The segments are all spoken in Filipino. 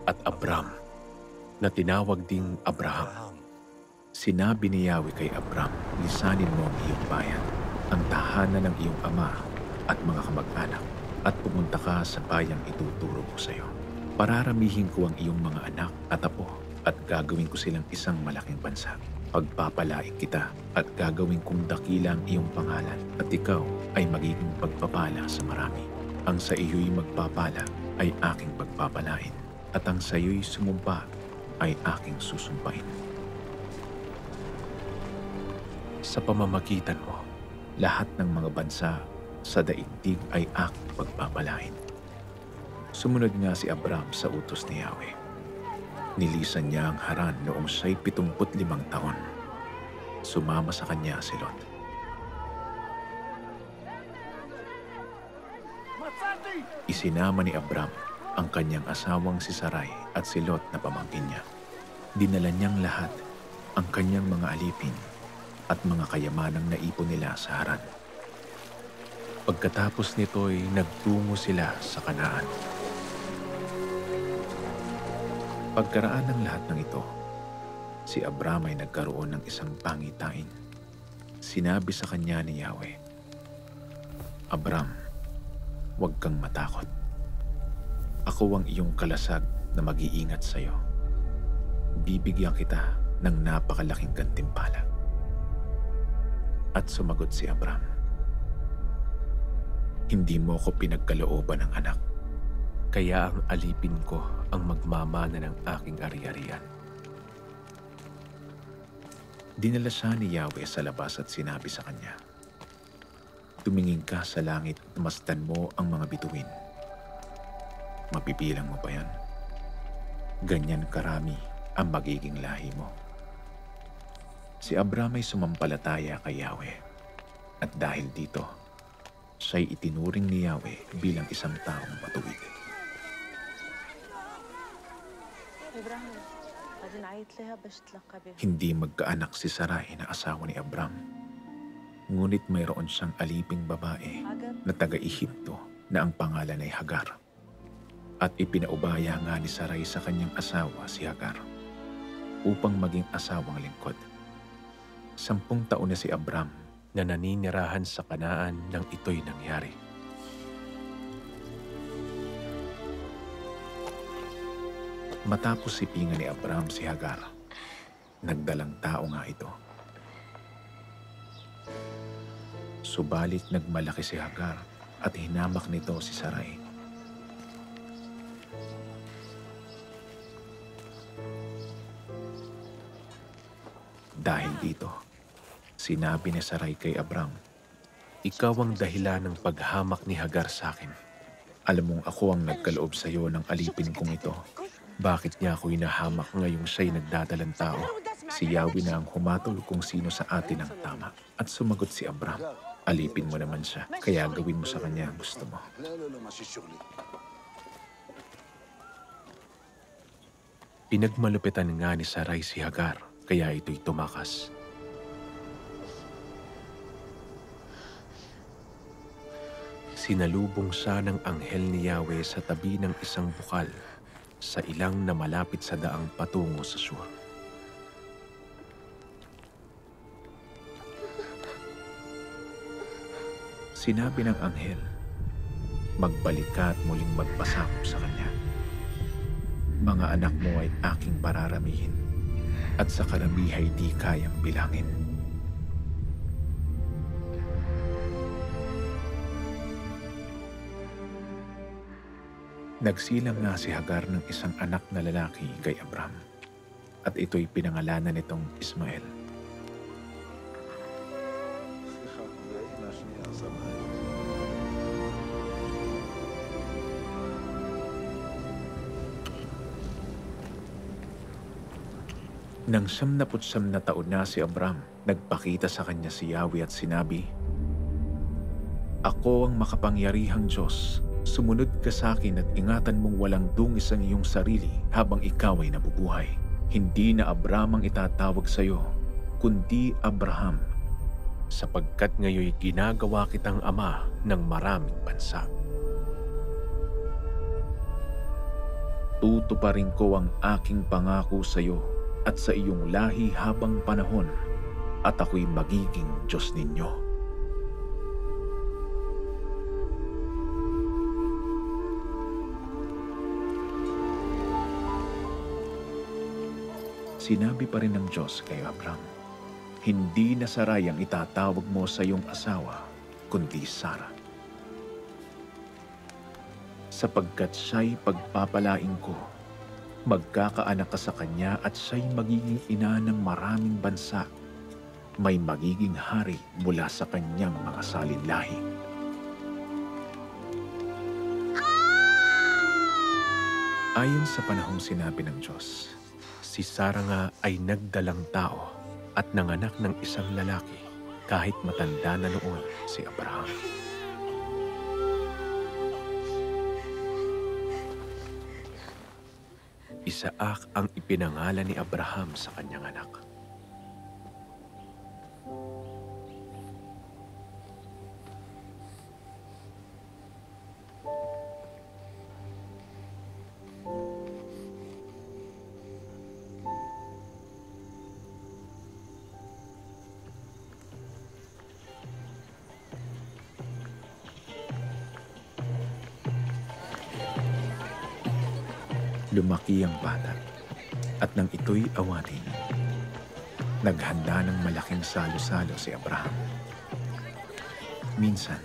at Abram, na tinawag ding Abraham. Sinabi ni Yahweh kay Abram, lisanin mo ang iyong bayan, ang tahanan ng iyong ama at mga kamag-anak, at pumunta ka sa bayang ituturo ko sa iyo. Pararamihin ko ang iyong mga anak at apo, at gagawin ko silang isang malaking bansa. Pagpapalain kita, at gagawin kong dakila ang iyong pangalan, at ikaw ay magiging pagpapala sa marami. Ang sa iyo'y magpapala ay aking pagpapalain, at ang sa iyo'y sumumpa ay aking susumpain. Sa pamamagitan mo, lahat ng mga bansa sa daigdig ay aking pagpapalain. Sumunod nga si Abram sa utos ni Yahweh. Nilisan niya ang Haran noong siya'y 75 taon. Sumama sa kanya si Lot. Isinama ni Abram ang kanyang asawang si Sarai at si Lot na pamangkin niya. Dinala niyang lahat ang kanyang mga alipin at mga kayamanang naipon nila sa Haran. Pagkatapos nito'y nagtungo sila sa Kanaan. Pagkaraan ng lahat ng ito, si Abram ay nagkaroon ng isang pangitain. Sinabi sa kanya ni Yahweh, Abram, huwag kang matakot. Ako ang iyong kalasag na mag-iingat sa iyo. Bibigyan kita ng napakalaking gantimpala. At sumagot si Abram, hindi mo ko pinagkalooban ng anak, kaya ang alipin ko ang magmamana ng aking ari-arian. Dinala siya ni Yahweh sa labas at sinabi sa kanya, tumingin ka sa langit at masdan mo ang mga bituin. Mapipilang mo ba yan? Ganyan karami ang magiging lahi mo. Si Abram ay sumampalataya kay Yahweh, at dahil dito, siya'y itinuring ni Yahweh bilang isang taong matuwid. Hindi magkaanak si Sarai na asawa ni Abram, ngunit mayroon siyang aliping babae na taga-Ehipto na ang pangalan ay Hagar. At ipinaubaya nga ni Sarai sa kanyang asawa si Hagar upang maging asawang lingkod. 10 taon na si Abram na naninirahan sa Kanaan nang ito'y nangyari. Matapos sipingan ni Abram si Hagar, nagdalang tao nga ito. Subalit nagmalaki si Hagar at hinamak nito si Sarai. Dahil dito, sinabi ni Sarai kay Abram, ikaw ang dahilan ng paghamak ni Hagar sa akin. Alam mong ako ang nagkaloob sa iyo ng alipin kong ito. Bakit niya ako hinahamak ngayong siya'y nagdadalang tao? Si Yahweh na ang humatol kung sino sa atin ang tama. At sumagot si Abram, alipin mo naman siya, kaya gawin mo sa kanya ang gusto mo. Pinagmalupitan nga ni Sarai si Hagar, kaya ito'y tumakas. Sinalubong siya ng anghel ni Yahweh sa tabi ng isang bukal sa ilang na malapit sa daang patungo sa Shur. Sinabi ng anghel, magbalik ka at muling magpasakop sa kanya. Mga anak mo ay aking pararamihin, at sa karamihay di kayang bilangin. Nagsilang nga si Hagar ng isang anak na lalaki kay Abram, at ito'y pinangalanan nitong Ismael. Nang 79 na taon na si Abram, nagpakita sa kanya si Yahweh at sinabi, ako ang makapangyarihang Diyos. Sumunod ka sa akin at ingatan mong walang dungis ang iyong sarili habang ikaw ay nabubuhay. Hindi na Abram ang itatawag sa iyo, kundi Abraham, sapagkat ngayoy ginagawa kitang ama ng maraming bansa. Tutuparin ko ang aking pangako sa iyo at sa iyong lahi habang panahon, at ako'y magiging Diyos ninyo. Sinabi pa rin ng Diyos kay Abram, hindi na Sarai ang itatawag mo sa iyong asawa, kundi Sara. Sapagkat siya'y pagpapalain ko, magkakaanak ka sa kanya at siya'y magiging ina ng maraming bansa. May magiging hari mula sa kanyang mga salinlahi. Ayon sa panahong sinabi ng Diyos, si Sara nga ay nagdalang tao at nanganak ng isang lalaki kahit matanda na noon si Abraham. Isaac ang ipinangalan ni Abraham sa kanyang anak. Lumaki ang bata, at nang ito'y awatin, naghanda ng malaking salo-salo si Abraham. Minsan,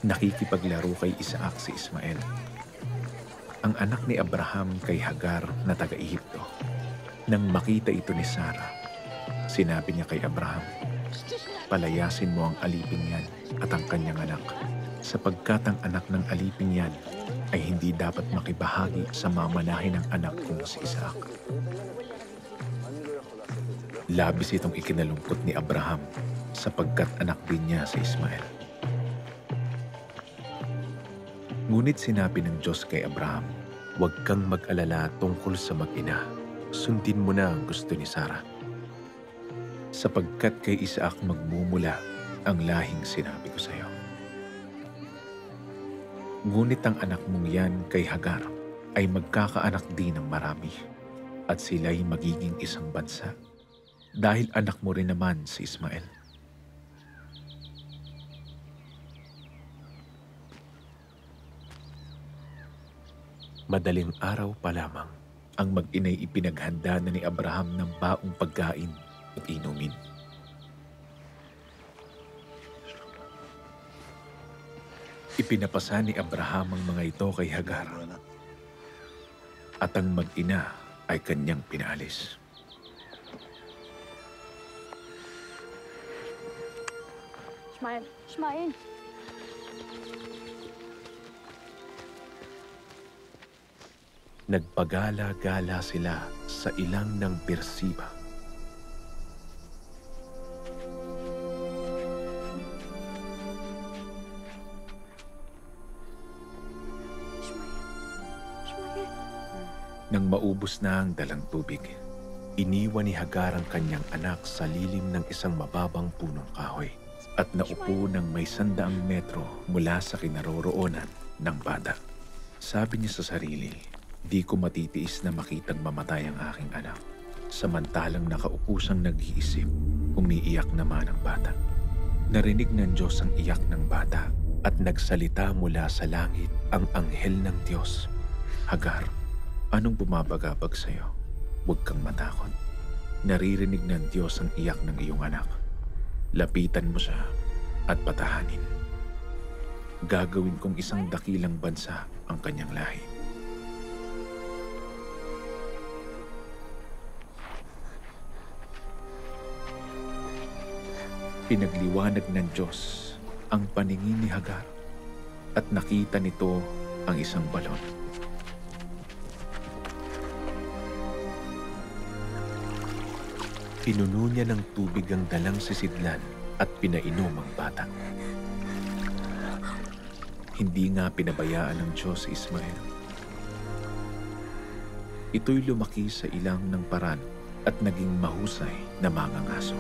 nakikipaglaro kay Isaac si Ismael, ang anak ni Abraham kay Hagar na taga-Ehipto. Nang makita ito ni Sara, sinabi niya kay Abraham, palayasin mo ang aliping yan at ang kanyang anak, sapagkat ang anak ng aliping yan ay hindi dapat makibahagi sa mamanahin ng anak kong si Isaac. Labis itong ikinalungkot ni Abraham sapagkat anak din niya si Ismael. Ngunit sinabi ng Diyos kay Abraham, huwag kang mag-alala tungkol sa mag-ina. Sundin mo na ang gusto ni Sara. Sapagkat kay Isaac magmumula ang lahing sinabi ko sa iyo. Ngunit ang anak mong yan kay Hagar ay magkakaanak din ng marami, at sila'y magiging isang bansa, dahil anak mo rin naman si Ismael. Madaling araw pa lamang, ang mag-inay ipinaghanda na ni Abraham ng baong pagkain at inumin. Ipinapasa ni Abraham ang mga ito kay Hagar, at ang mag-ina ay kanyang pinaalis. Ishmael. Nagpagala-gala sila sa ilang ng Beersheba. Nang maubos na ang dalang tubig, iniwan ni Hagar ang kanyang anak sa lilim ng isang mababang punong kahoy at naupo ng may 100 metro mula sa kinaroroonan ng bata. Sabi niya sa sarili, di ko matitiis na makitang mamatay ang aking anak. Samantalang nakaupo siyang nag-iisip, umiiyak naman ang bata. Narinig ng Diyos ang iyak ng bata at nagsalita mula sa langit ang anghel ng Diyos. Hagar, anong bumabagabag sa iyo? Huwag kang matakot. Naririnig ng Diyos ang iyak ng iyong anak. Lapitan mo siya at patahanin. Gagawin kong isang dakilang bansa ang kanyang lahi. Pinagliwanag ng Diyos ang paningin ni Hagar at nakita nito ang isang balon. Pinuno niya ng tubig ang dalang sisidlan at pinainom ang bata. Hindi nga pinabayaan ng Diyos si Ismael. Ito'y lumaki sa ilang ng paran at naging mahusay na mangangaso.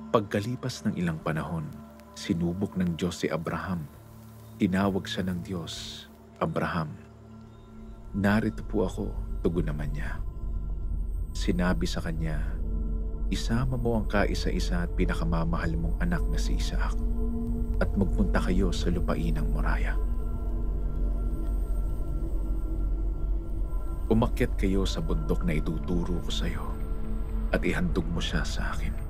Pagkalipas ng ilang panahon, sinubok ng Diyos si Abraham. Tinawag siya ng Diyos, "Abraham." "Narito po ako," tugon naman niya. Sinabi sa kanya, "Isama mo ang kaisa-isa at pinakamamahal mong anak na si Isaac at magpunta kayo sa lupain ng Moriah. Umakyat kayo sa bundok na ituturo ko sa iyo at ihandog mo siya sa akin."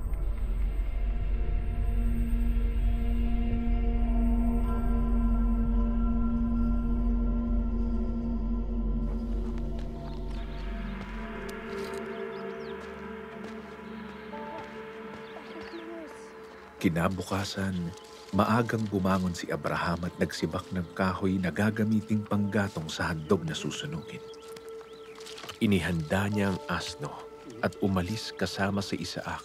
Kinabukasan, maagang bumangon si Abraham at nagsibak ng kahoy na gagamiting panggatong sa handog na susunugin. Inihanda niya ang asno at umalis kasama si Isaac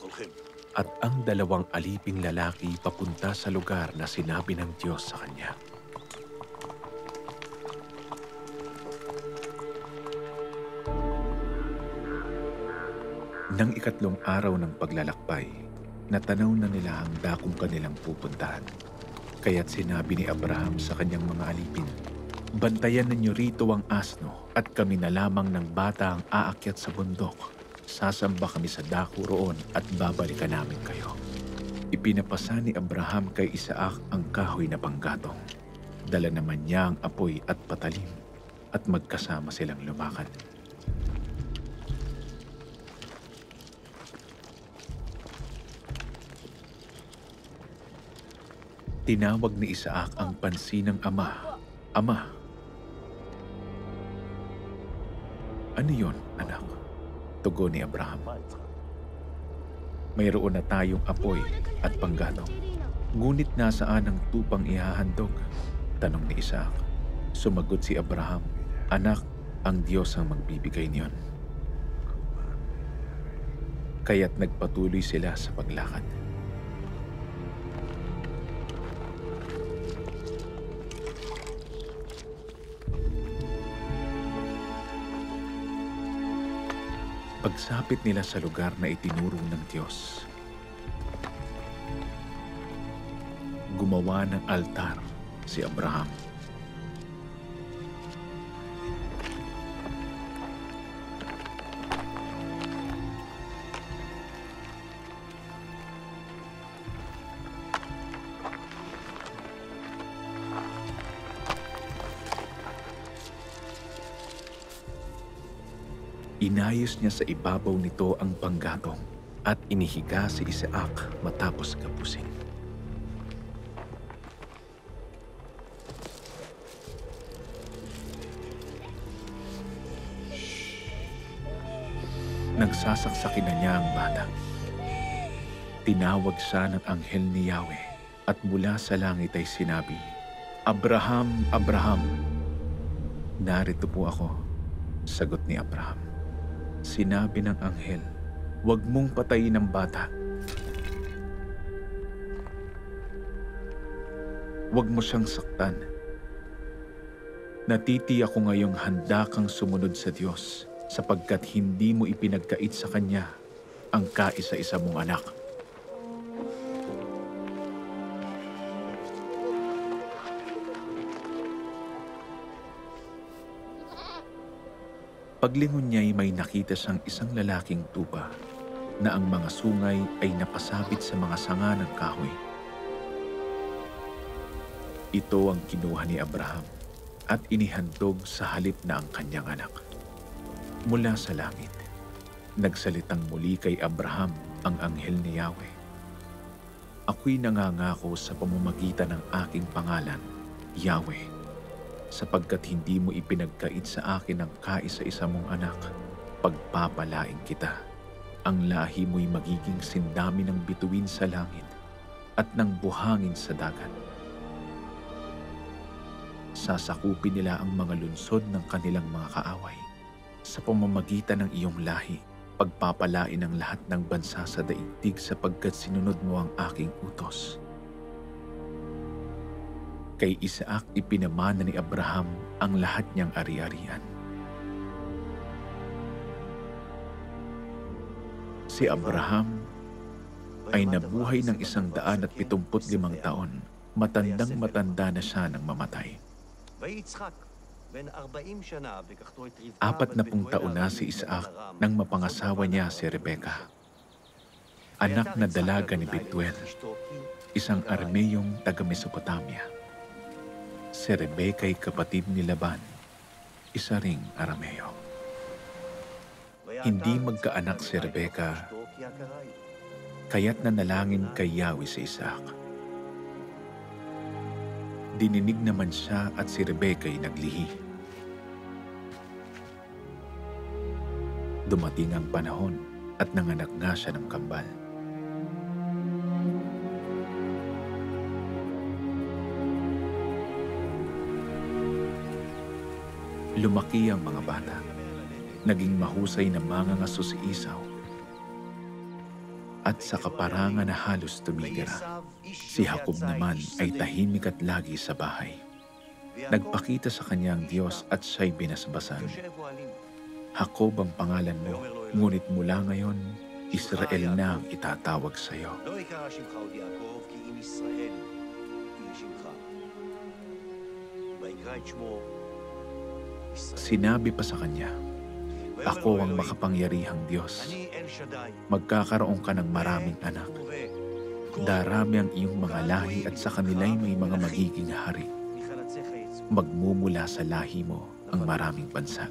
at ang dalawang aliping lalaki papunta sa lugar na sinabi ng Diyos sa kanya. Nang ikatlong araw ng paglalakbay, natanaw na nila ang dakong kanilang pupuntahan. Kaya't sinabi ni Abraham sa kanyang mga alipin, "Bantayan ninyo rito ang asno at kami na lamang ng bata ang aakyat sa bundok. Sasamba kami sa dako roon at babalikan namin kayo." Ipinapasa ni Abraham kay Isaac ang kahoy na panggatong. Dala naman niya ang apoy at patalim at magkasama silang lumakad. Tinawag ni Isaac ang pansin ng ama. "Ama." "Ano yon, anak?" tugon ni Abraham. "Mayroon na tayong apoy at panggatong. Ngunit nasaan ang tupang ihahandog?" tanong ni Isaac. Sumagot si Abraham, "Anak, ang Diyos ang magbibigay niyon." Kaya't nagpatuloy sila sa paglakad. Pagsapit nila sa lugar na itinuro ng Diyos, gumawa ng altar si Abraham. Inayos niya sa ibabaw nito ang panggatong at inihiga si Isaac matapos kapusin. Nagsasaksakin na niya ang bata. Tinawag siya ng anghel ni Yahweh at mula sa langit ay sinabi, "Abraham, Abraham." "Narito po ako," sagot ni Abraham. Sinabi ng anghel, "Huwag mong patayin ang bata. Huwag mo siyang saktan. Natitiyak ko ngayong handa kang sumunod sa Diyos sapagkat hindi mo ipinagkait sa Kanya ang kaisa-isa mong anak." Paglingon niya'y may nakita siyang isang lalaking tupa na ang mga sungay ay napasabit sa mga sanga ng kahoy. Ito ang kinuha ni Abraham at inihandog sa halip na ang kanyang anak. Mula sa langit, nagsalitang muli kay Abraham ang anghel ni Yahweh, "Ako'y nangangako sa pamamagitan ng aking pangalan, Yahweh, sapagkat hindi mo ipinagkait sa akin ang kaisa-isa mong anak, pagpapalain kita. Ang lahi mo'y magiging sindami ng bituin sa langit at ng buhangin sa dagat. Sasakupin nila ang mga lunsod ng kanilang mga kaaway. Sa pamamagitan ng iyong lahi, pagpapalain ang lahat ng bansa sa daigdig sapagkat sinunod mo ang aking utos." Kay Isaac ipinamana ni Abraham ang lahat niyang ari-arian. Si Abraham ay nabuhay ng 175 taon. Matandang-matanda na siya nang mamatay. 40 taon na si Isaac nang mapangasawa niya si Rebeka, anak na dalaga ni Betuel, isang Arameyong taga-Mesopotamia. Si Rebeka ay kapatid ni Laban, isa ring Arameyo. Hindi magkaanak si Rebeka, kaya't nanalangin kay Yahweh si Isaac. Dininig naman siya at si Rebeka ay naglihi. Dumating ang panahon at nanganak nga siya ng kambal. Lumaki ang mga bata. Naging mahusay na mangangaso si Esau. At sa kaparangan na halos tumigira, si Jacob naman ay tahimik at lagi sa bahay. Nagpakita sa kanya ang Diyos at siya'y binasbasan. Jacob ang pangalan mo, ngunit mula ngayon, Israel na ang itatawag sa iyo. Sinabi pa sa kanya, ako ang makapangyarihang Diyos. Magkakaroon ka ng maraming anak. Darami ang iyong mga lahi at sa kanila'y may mga magiging hari. Magmumula sa lahi mo ang maraming bansa.